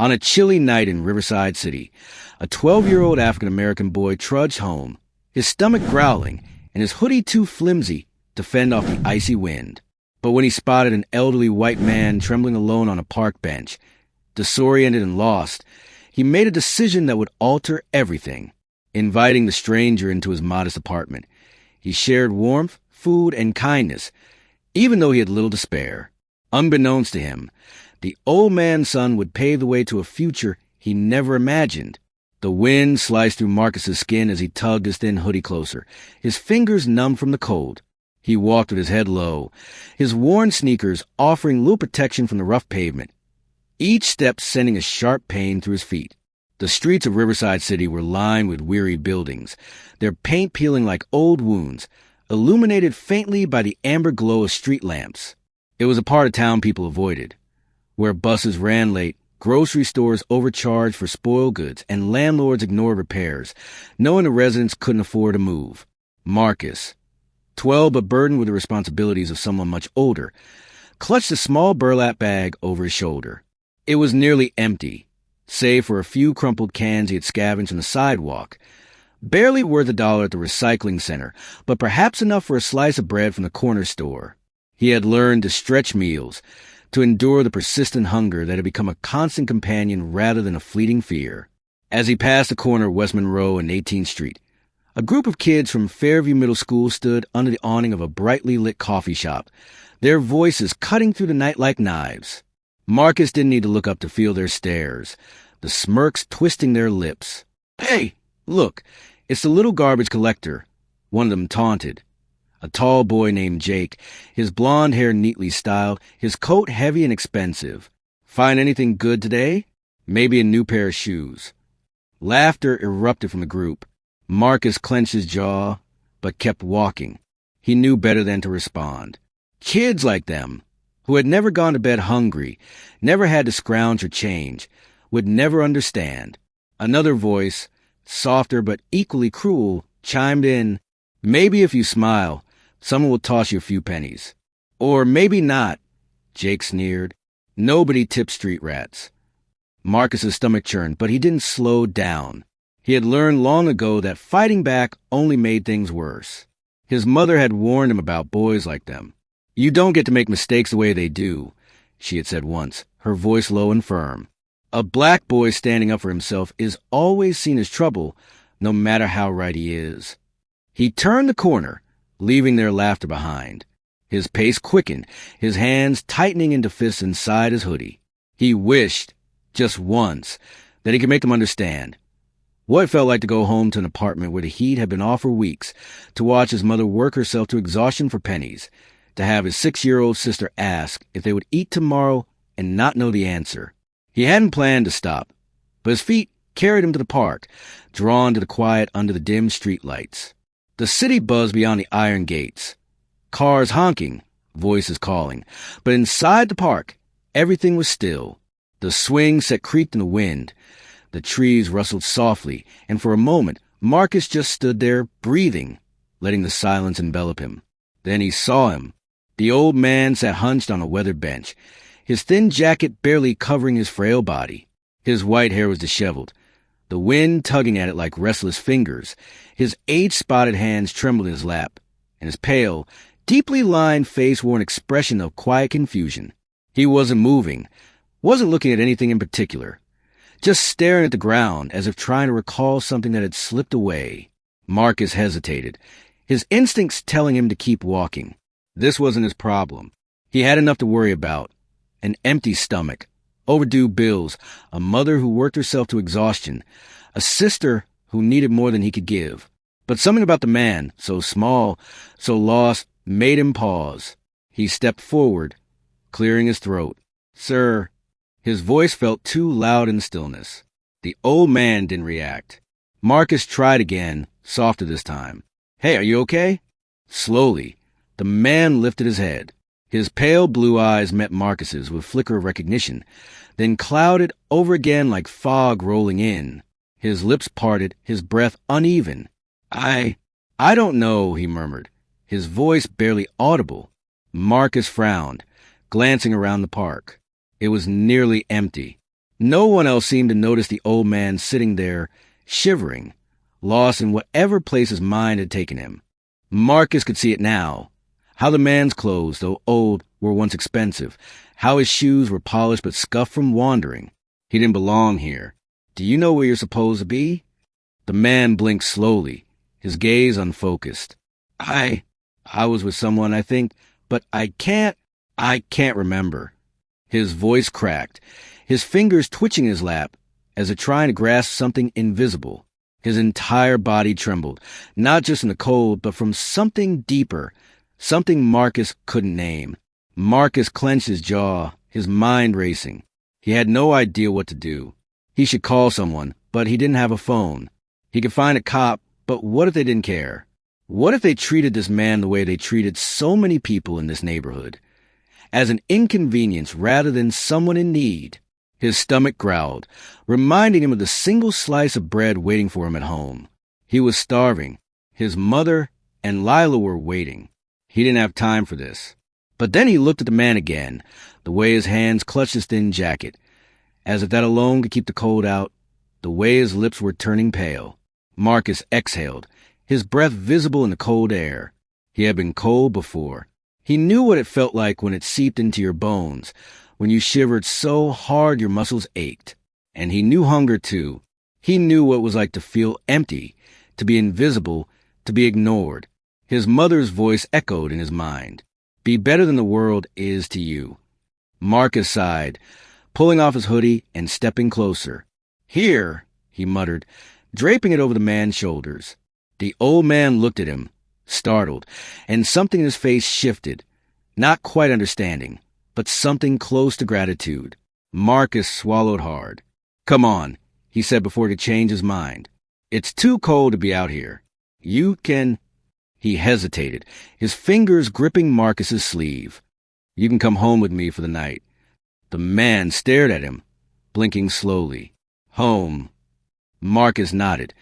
On a chilly night in Riverside City, a 12-year-old African-American boy trudged home, his stomach growling and his hoodie too flimsy to fend off the icy wind. But when he spotted an elderly white man trembling alone on a park bench, disoriented and lost, he made a decision that would alter everything. Inviting the stranger into his modest apartment, he shared warmth, food, and kindness, even though he had little to spare. Unbeknownst to him, the old man's son would pave the way to a future he never imagined. The wind sliced through Marcus's skin as he tugged his thin hoodie closer, his fingers numb from the cold. He walked with his head low, his worn sneakers offering little protection from the rough pavement, each step sending a sharp pain through his feet. The streets of Riverside City were lined with weary buildings, their paint peeling like old wounds, illuminated faintly by the amber glow of street lamps. It was a part of town people avoided, where buses ran late, grocery stores overcharged for spoiled goods, and landlords ignored repairs, knowing the residents couldn't afford to move. Marcus, 12 but burdened with the responsibilities of someone much older, clutched a small burlap bag over his shoulder. It was nearly empty, save for a few crumpled cans he had scavenged from the sidewalk. Barely worth $1 at the recycling center, but perhaps enough for a slice of bread from the corner store. He had learned to stretch meals, to endure the persistent hunger that had become a constant companion rather than a fleeting fear. As he passed the corner of West Monroe and 18th Street, a group of kids from Fairview Middle School stood under the awning of a brightly lit coffee shop, their voices cutting through the night like knives. Marcus didn't need to look up to feel their stares, the smirks twisting their lips. "Hey, look, it's the little garbage collector," one of them taunted. A tall boy named Jake, his blonde hair neatly styled, his coat heavy and expensive. "Find anything good today? Maybe a new pair of shoes." Laughter erupted from the group. Marcus clenched his jaw, but kept walking. He knew better than to respond. Kids like them, who had never gone to bed hungry, never had to scrounge or change, would never understand. Another voice, softer but equally cruel, chimed in, "Maybe if you smile, someone will toss you a few pennies." "Or maybe not," Jake sneered. "Nobody tips street rats." Marcus's stomach churned, but he didn't slow down. He had learned long ago that fighting back only made things worse. His mother had warned him about boys like them. "You don't get to make mistakes the way they do," she had said once, her voice low and firm. A black boy standing up for himself is always seen as trouble, no matter how right he is. He turned the corner, leaving their laughter behind. His pace quickened, his hands tightening into fists inside his hoodie. He wished, just once, that he could make them understand what it felt like to go home to an apartment where the heat had been off for weeks, to watch his mother work herself to exhaustion for pennies, to have his 6-year-old sister ask if they would eat tomorrow and not know the answer. He hadn't planned to stop, but his feet carried him to the park, drawn to the quiet under the dim street lights. The city buzzed beyond the iron gates. Cars honking, voices calling. But inside the park, everything was still. The swing set creaked in the wind. The trees rustled softly, and for a moment, Marcus just stood there, breathing, letting the silence envelop him. Then he saw him. The old man sat hunched on a weathered bench, his thin jacket barely covering his frail body. His white hair was disheveled, the wind tugging at it like restless fingers. His age-spotted hands trembled in his lap, and his pale, deeply lined face wore an expression of quiet confusion. He wasn't moving, wasn't looking at anything in particular, just staring at the ground as if trying to recall something that had slipped away. Marcus hesitated, his instincts telling him to keep walking. This wasn't his problem. He had enough to worry about. An empty stomach, overdue bills, a mother who worked herself to exhaustion, a sister who needed more than he could give. But something about the man, so small, so lost, made him pause. He stepped forward, clearing his throat. "Sir." His voice felt too loud in the stillness. The old man didn't react. Marcus tried again, softer this time. "Hey, are you okay?" Slowly, the man lifted his head. His pale blue eyes met Marcus's with a flicker of recognition, then clouded over again like fog rolling in. His lips parted, his breath uneven. I don't know," he murmured, his voice barely audible. Marcus frowned, glancing around the park. It was nearly empty. No one else seemed to notice the old man sitting there, shivering, lost in whatever place his mind had taken him. Marcus could see it now. How the man's clothes, though old, were once expensive. How his shoes were polished but scuffed from wandering. He didn't belong here. Do you know where you're supposed to be? The man blinked slowly, his gaze unfocused. I was with someone, I think, but I can't remember. His voice cracked, his fingers twitching in his lap as if trying to grasp something invisible. His entire body trembled, not just in the cold, but from something deeper, something Marcus couldn't name. Marcus clenched his jaw, his mind racing. He had no idea what to do. He should call someone, but he didn't have a phone. He could find a cop, but what if they didn't care? What if they treated this man the way they treated so many people in this neighborhood? As an inconvenience rather than someone in need. His stomach growled, reminding him of the single slice of bread waiting for him at home. He was starving. His mother and Lila were waiting. He didn't have time for this. But then he looked at the man again, the way his hands clutched his thin jacket, as if that alone could keep the cold out, the way his lips were turning pale. Marcus exhaled, his breath visible in the cold air. He had been cold before. He knew what it felt like when it seeped into your bones, when you shivered so hard your muscles ached. And he knew hunger too. He knew what it was like to feel empty, to be invisible, to be ignored. His mother's voice echoed in his mind. Be better than the world is to you. Marcus sighed, pulling off his hoodie and stepping closer. Here, he muttered, draping it over the man's shoulders. The old man looked at him, startled, and something in his face shifted, not quite understanding, but something close to gratitude. Marcus swallowed hard. Come on, he said before he could change his mind. It's too cold to be out here. You can... He hesitated, his fingers gripping Marcus's sleeve. You can come home with me for the night. The man stared at him, blinking slowly. Home. Marcus nodded,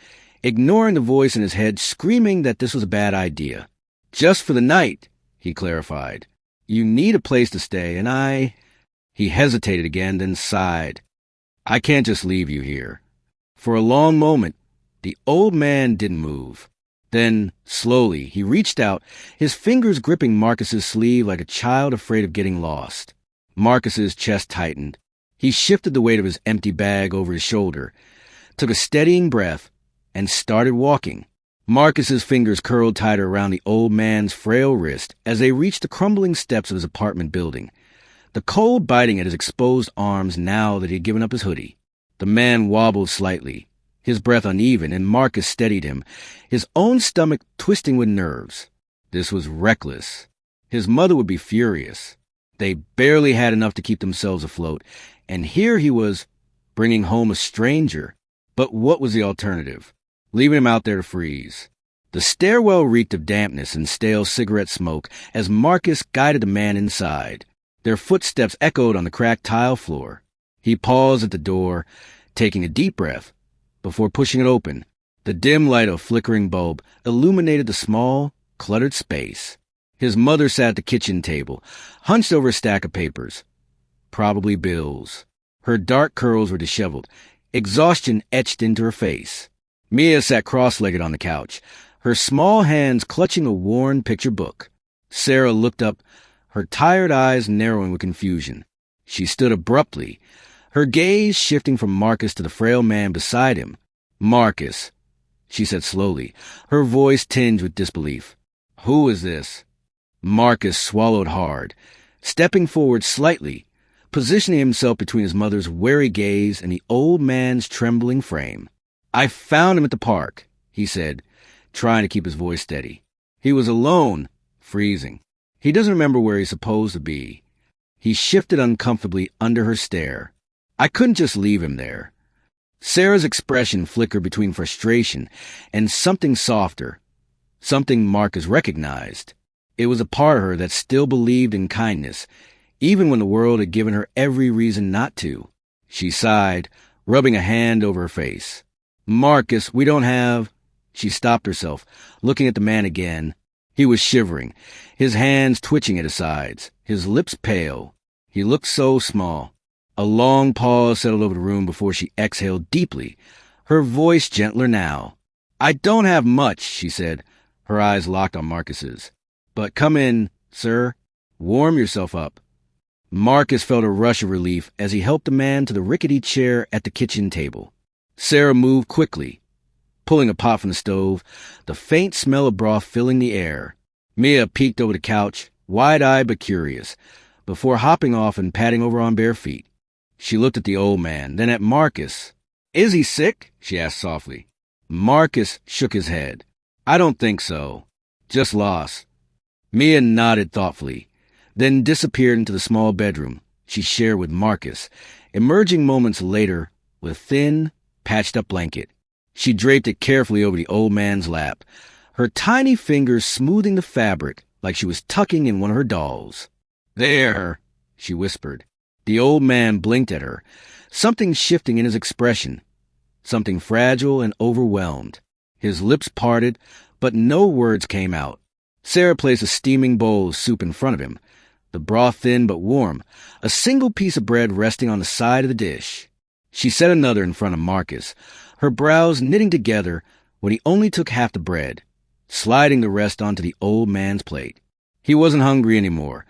ignoring the voice in his head screaming that this was a bad idea. Just for the night, he clarified. You need a place to stay, and I... He hesitated again, then sighed. I can't just leave you here. For a long moment, the old man didn't move. Then, slowly, he reached out, his fingers gripping Marcus's sleeve like a child afraid of getting lost. Marcus's chest tightened. He shifted the weight of his empty bag over his shoulder, took a steadying breath, and started walking. Marcus's fingers curled tighter around the old man's frail wrist as they reached the crumbling steps of his apartment building, the cold biting at his exposed arms now that he had given up his hoodie. The man wobbled slightly, his breath uneven, and Marcus steadied him, his own stomach twisting with nerves. This was reckless. His mother would be furious. They barely had enough to keep themselves afloat, and here he was, bringing home a stranger. But what was the alternative? Leaving him out there to freeze. The stairwell reeked of dampness and stale cigarette smoke as Marcus guided the man inside. Their footsteps echoed on the cracked tile floor. He paused at the door, taking a deep breath, before pushing it open. The dim light of a flickering bulb illuminated the small, cluttered space. His mother sat at the kitchen table, hunched over a stack of papers. Probably bills. Her dark curls were disheveled, exhaustion etched into her face. Mia sat cross-legged on the couch, her small hands clutching a worn picture book. Sarah looked up, her tired eyes narrowing with confusion. She stood abruptly, her gaze shifting from Marcus to the frail man beside him. Marcus, she said slowly, her voice tinged with disbelief. Who is this? Marcus swallowed hard, stepping forward slightly, positioning himself between his mother's wary gaze and the old man's trembling frame. I found him at the park, he said, trying to keep his voice steady. He was alone, freezing. He doesn't remember where he's supposed to be. He shifted uncomfortably under her stare. I couldn't just leave him there. Sarah's expression flickered between frustration and something softer, something Marcus recognized. It was a part of her that still believed in kindness, even when the world had given her every reason not to. She sighed, rubbing a hand over her face. Marcus, we don't have... She stopped herself, looking at the man again. He was shivering, his hands twitching at his sides, his lips pale. He looked so small. A long pause settled over the room before she exhaled deeply, her voice gentler now. "I don't have much," she said, her eyes locked on Marcus's. "But come in, sir. Warm yourself up." Marcus felt a rush of relief as he helped the man to the rickety chair at the kitchen table. Sarah moved quickly, pulling a pot from the stove, the faint smell of broth filling the air. Mia peeked over the couch, wide-eyed but curious, before hopping off and padding over on bare feet. She looked at the old man, then at Marcus. "Is he sick?" she asked softly. Marcus shook his head. "I don't think so. Just lost." Mia nodded thoughtfully, then disappeared into the small bedroom she shared with Marcus, emerging moments later with a thin, patched-up blanket. She draped it carefully over the old man's lap, her tiny fingers smoothing the fabric like she was tucking in one of her dolls. "There," she whispered. The old man blinked at her, something shifting in his expression, something fragile and overwhelmed. His lips parted, but no words came out. Sarah placed a steaming bowl of soup in front of him, the broth thin but warm, a single piece of bread resting on the side of the dish. She set another in front of Marcus, her brows knitting together when he only took half the bread, sliding the rest onto the old man's plate. He wasn't hungry anymore.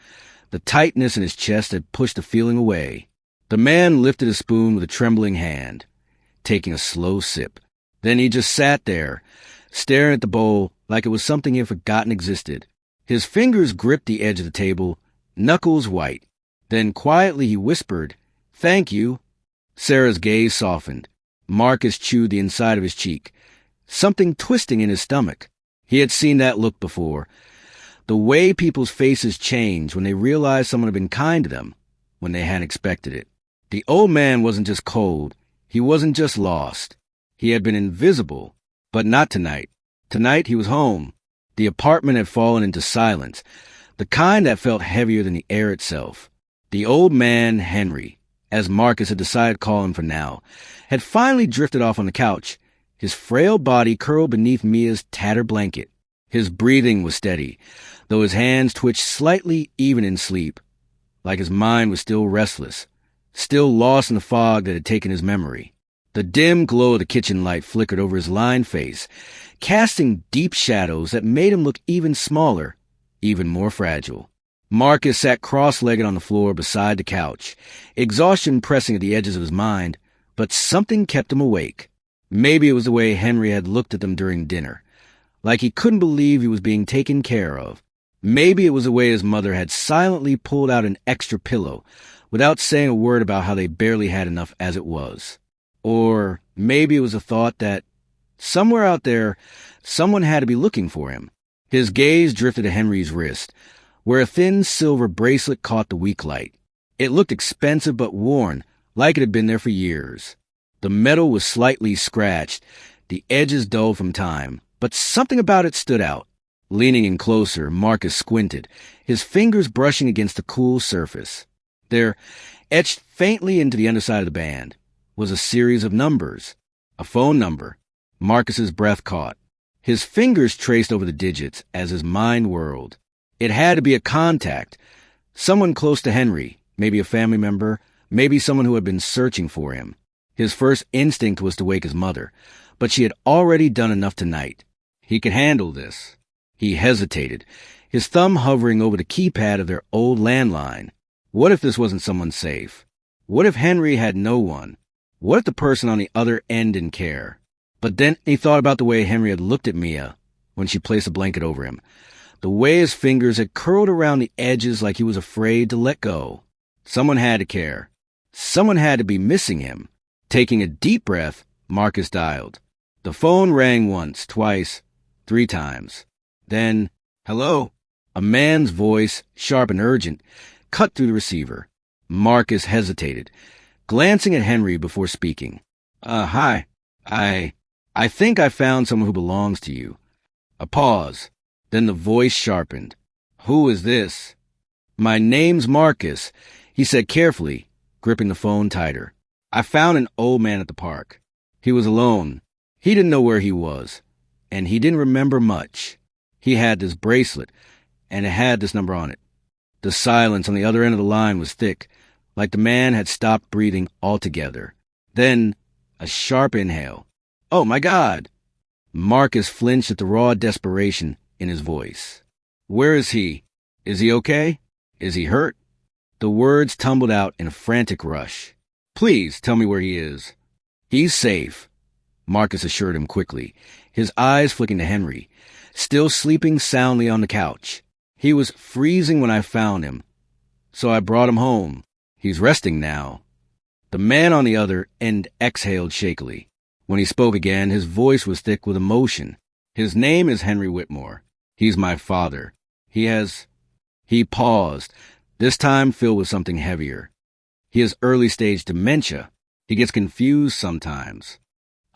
The tightness in his chest had pushed the feeling away. The man lifted a spoon with a trembling hand, taking a slow sip. Then he just sat there, staring at the bowl like it was something he had forgotten existed. His fingers gripped the edge of the table, knuckles white. Then quietly he whispered, "Thank you." Sarah's gaze softened. Marcus chewed the inside of his cheek, something twisting in his stomach. He had seen that look before. The way people's faces change when they realize someone had been kind to them, when they hadn't expected it. The old man wasn't just cold. He wasn't just lost. He had been invisible, but not tonight. Tonight he was home. The apartment had fallen into silence, the kind that felt heavier than the air itself. The old man, Henry, as Marcus had decided to call him for now, had finally drifted off on the couch, his frail body curled beneath Mia's tattered blanket. His breathing was steady, though his hands twitched slightly even in sleep, like his mind was still restless, still lost in the fog that had taken his memory. The dim glow of the kitchen light flickered over his lined face, casting deep shadows that made him look even smaller, even more fragile. Marcus sat cross-legged on the floor beside the couch, exhaustion pressing at the edges of his mind, but something kept him awake. Maybe it was the way Henry had looked at them during dinner, like he couldn't believe he was being taken care of. Maybe it was the way his mother had silently pulled out an extra pillow without saying a word about how they barely had enough as it was. Or maybe it was a thought that somewhere out there, someone had to be looking for him. His gaze drifted to Henry's wrist, where a thin silver bracelet caught the weak light. It looked expensive but worn, like it had been there for years. The metal was slightly scratched, the edges dull from time, but something about it stood out. Leaning in closer, Marcus squinted, his fingers brushing against the cool surface. There, etched faintly into the underside of the band, was a series of numbers. A phone number. Marcus's breath caught. His fingers traced over the digits as his mind whirled. It had to be a contact. Someone close to Henry, maybe a family member, maybe someone who had been searching for him. His first instinct was to wake his mother, but she had already done enough tonight. He could handle this. He hesitated, his thumb hovering over the keypad of their old landline. What if this wasn't someone safe? What if Henry had no one? What if the person on the other end didn't care? But then he thought about the way Henry had looked at Mia when she placed a blanket over him, the way his fingers had curled around the edges like he was afraid to let go. Someone had to care. Someone had to be missing him. Taking a deep breath, Marcus dialed. The phone rang once, twice, 3 times. Then, "Hello?" A man's voice, sharp and urgent, cut through the receiver. Marcus hesitated, glancing at Henry before speaking. Hi. I think I found someone who belongs to you." A pause. Then the voice sharpened. "Who is this?" "My name's Marcus," he said carefully, gripping the phone tighter. "I found an old man at the park. He was alone. He didn't know where he was, and he didn't remember much. He had this bracelet, and it had this number on it." The silence on the other end of the line was thick, like the man had stopped breathing altogether. Then, a sharp inhale. "Oh, my God!" Marcus flinched at the raw desperation in his voice. "Where is he? Is he okay? Is he hurt?" The words tumbled out in a frantic rush. "Please tell me where he is." "He's safe," Marcus assured him quickly, his eyes flicking to Henry, still sleeping soundly on the couch. "He was freezing when I found him, so I brought him home. He's resting now." The man on the other end exhaled shakily. When he spoke again, his voice was thick with emotion. "His name is Henry Whitmore. He's my father. He paused, this time filled with something heavier. He has early-stage dementia. He gets confused sometimes.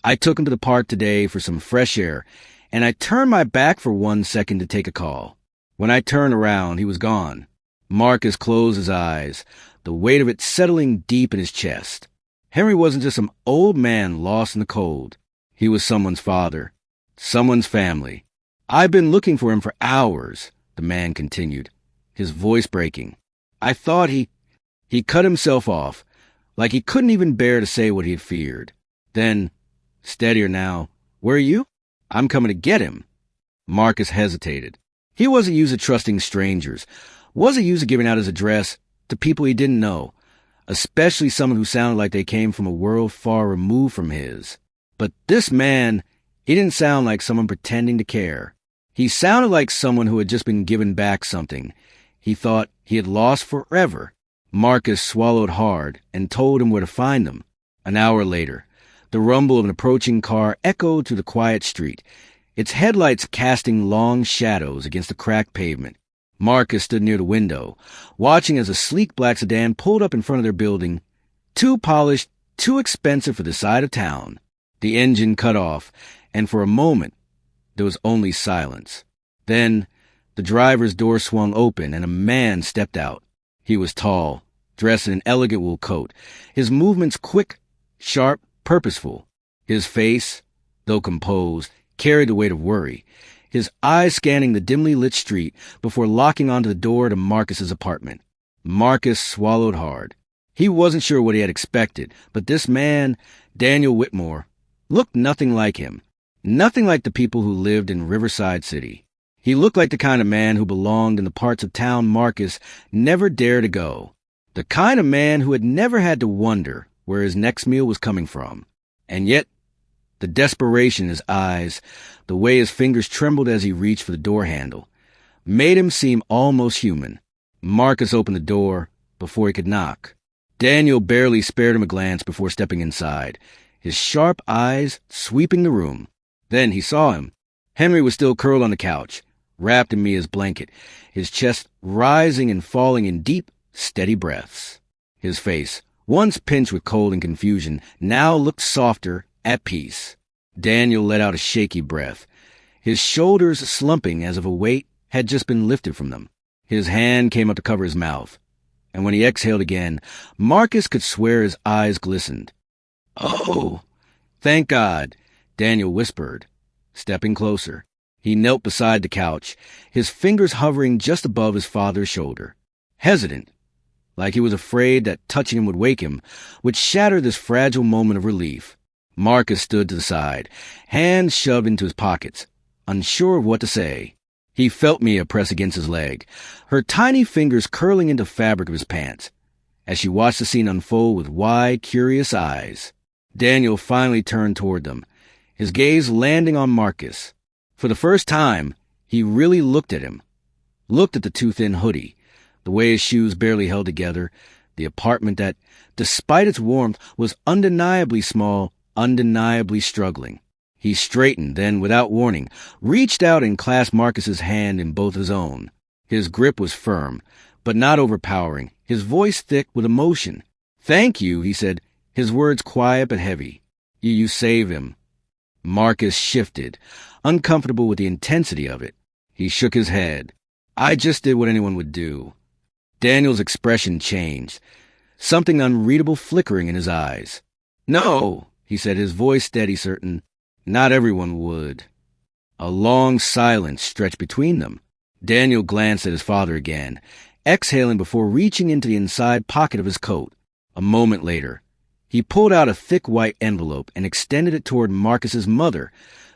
I took him to the park today for some fresh air, and I turned my back for 1 second to take a call. When I turned around, he was gone." Marcus closed his eyes, the weight of it settling deep in his chest. Henry wasn't just some old man lost in the cold. He was someone's father, someone's family. "I've been looking for him for hours," the man continued, his voice breaking. "I thought he cut himself off, like he couldn't even bear to say what he had feared." Then, steadier now, "Where are you?" "I'm coming to get him." Marcus hesitated. He wasn't used to trusting strangers, wasn't used to giving out his address to people he didn't know, especially someone who sounded like they came from a world far removed from his. But this man, he didn't sound like someone pretending to care. He sounded like someone who had just been given back something he thought he had lost forever. Marcus swallowed hard and told him where to find them. An hour later, the rumble of an approaching car echoed through the quiet street, its headlights casting long shadows against the cracked pavement. Marcus stood near the window, watching as a sleek black sedan pulled up in front of their building, too polished, too expensive for the side of town. The engine cut off, and for a moment, there was only silence. Then, the driver's door swung open and a man stepped out. He was tall, dressed in an elegant wool coat, his movements quick, sharp, purposeful. His face, though composed, carried the weight of worry, his eyes scanning the dimly lit street before locking onto the door to Marcus's apartment. Marcus swallowed hard. He wasn't sure what he had expected, but this man, Daniel Whitmore, looked nothing like him, nothing like the people who lived in Riverside City. He looked like the kind of man who belonged in the parts of town Marcus never dared to go, the kind of man who had never had to wonder where his next meal was coming from. And yet, the desperation in his eyes, the way his fingers trembled as he reached for the door handle, made him seem almost human. Marcus opened the door before he could knock. Daniel barely spared him a glance before stepping inside, his sharp eyes sweeping the room. Then he saw him. Henry was still curled on the couch, wrapped in Mia's blanket, his chest rising and falling in deep, steady breaths. His face, once pinched with cold and confusion, now looked softer, at peace. Daniel let out a shaky breath, his shoulders slumping as if a weight had just been lifted from them. His hand came up to cover his mouth, and when he exhaled again, Marcus could swear his eyes glistened. "Oh, thank God," Daniel whispered, stepping closer. He knelt beside the couch, his fingers hovering just above his father's shoulder, hesitant, like he was afraid that touching him would wake him, would shatter this fragile moment of relief. Marcus stood to the side, hands shoved into his pockets, unsure of what to say. He felt Mia press against his leg, her tiny fingers curling into the fabric of his pants, as she watched the scene unfold with wide, curious eyes. Daniel finally turned toward them, his gaze landing on Marcus. For the first time, he really looked at him, looked at the too-thin hoodie, the way his shoes barely held together, the apartment that, despite its warmth, was undeniably small, undeniably struggling. He straightened, then, without warning, reached out and clasped Marcus's hand in both his own. His grip was firm, but not overpowering, his voice thick with emotion. "Thank you," he said, his words quiet but heavy. You saved him." Marcus shifted, uncomfortable with the intensity of it. He shook his head. "I just did what anyone would do." Daniel's expression changed, something unreadable flickering in his eyes. "No," he said, his voice steady, certain. "Not everyone would." A long silence stretched between them. Daniel glanced at his father again, exhaling before reaching into the inside pocket of his coat. A moment later, he pulled out a thick white envelope and extended it toward Marcus's mother,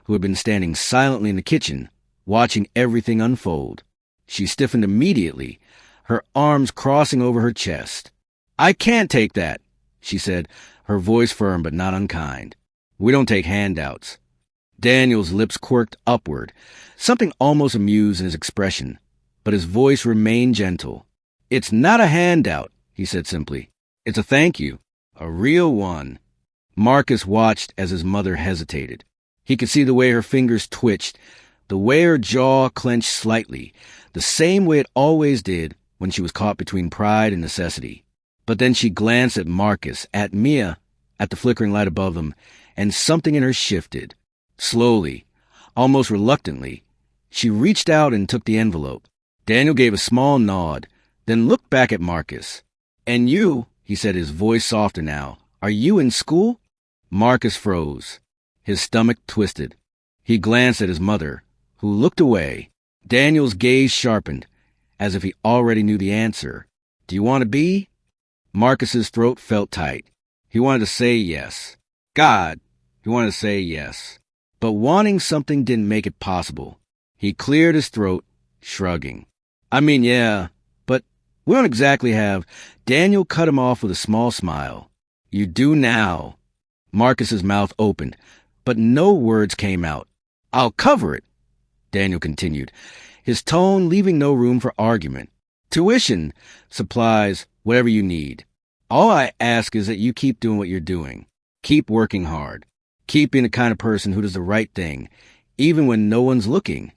who had been standing silently in the kitchen, watching everything unfold. She stiffened immediately, her arms crossing over her chest. "I can't take that," she said, her voice firm but not unkind. "We don't take handouts." Daniel's lips quirked upward, something almost amused in his expression, but his voice remained gentle. "It's not a handout," he said simply. "It's a thank you. A real one." Marcus watched as his mother hesitated. He could see the way her fingers twitched, the way her jaw clenched slightly, the same way it always did when she was caught between pride and necessity. But then she glanced at Marcus, at Mia, at the flickering light above them, and something in her shifted. Slowly, almost reluctantly, she reached out and took the envelope. Daniel gave a small nod, then looked back at Marcus. "And you," he said, his voice softer now, "are you in school?" Marcus froze. His stomach twisted. He glanced at his mother, who looked away. Daniel's gaze sharpened, as if he already knew the answer. "Do you want to be?" Marcus's throat felt tight. He wanted to say yes. God, he wanted to say yes. But wanting something didn't make it possible. He cleared his throat, shrugging. "I mean, yeah, but we don't exactly have—" Daniel cut him off with a small smile. "You do now." Marcus's mouth opened, but no words came out. "I'll cover it," Daniel continued, his tone leaving no room for argument. "Tuition, supplies, whatever you need. All I ask is that you keep doing what you're doing. Keep working hard. Keep being the kind of person who does the right thing, even when no one's looking."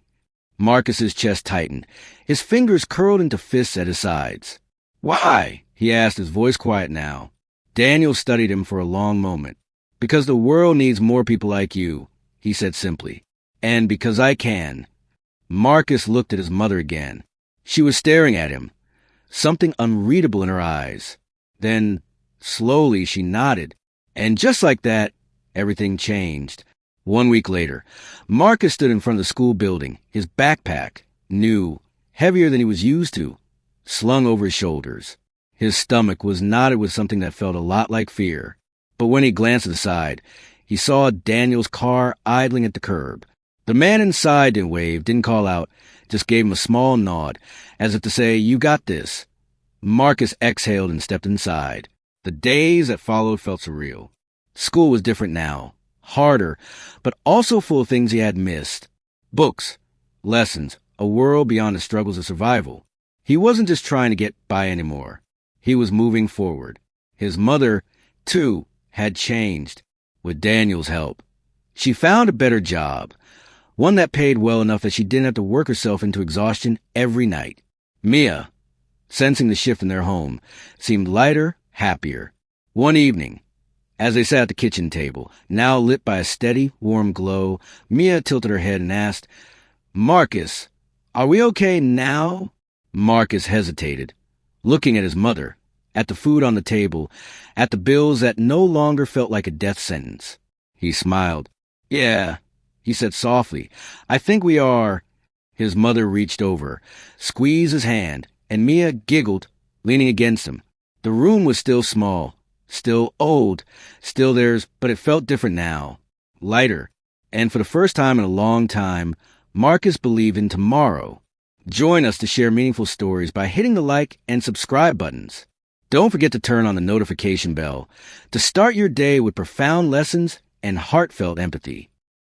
Marcus's chest tightened. His fingers curled into fists at his sides. "Why?" he asked, his voice quiet now. Daniel studied him for a long moment. "Because the world needs more people like you," he said simply. "And because I can." Marcus looked at his mother again. She was staring at him, something unreadable in her eyes. Then, slowly, she nodded. And just like that, everything changed. 1 week later, Marcus stood in front of the school building, his backpack, new, heavier than he was used to, slung over his shoulders. His stomach was knotted with something that felt a lot like fear. But when he glanced to the side, he saw Daniel's car idling at the curb. The man inside didn't wave, didn't call out, just gave him a small nod, as if to say, "You got this." Marcus exhaled and stepped inside. The days that followed felt surreal. School was different now, harder, but also full of things he had missed. Books, lessons, a world beyond the struggles of survival. He wasn't just trying to get by anymore. He was moving forward. His mother, too, had changed, with Daniel's help. She found a better job, one that paid well enough that she didn't have to work herself into exhaustion every night. Mia, sensing the shift in their home, seemed lighter, happier. One evening, as they sat at the kitchen table, now lit by a steady, warm glow, Mia tilted her head and asked, "Marcus, are we okay now?" Marcus hesitated, looking at his mother, at the food on the table, at the bills that no longer felt like a death sentence. He smiled. "Yeah," he said softly, "I think we are." His mother reached over, squeezed his hand, and Mia giggled, leaning against him. The room was still small, still old, still theirs, but it felt different now, lighter. And for the first time in a long time, Marcus believed in tomorrow. Join us to share meaningful stories by hitting the like and subscribe buttons. Don't forget to turn on the notification bell to start your day with profound lessons and heartfelt empathy.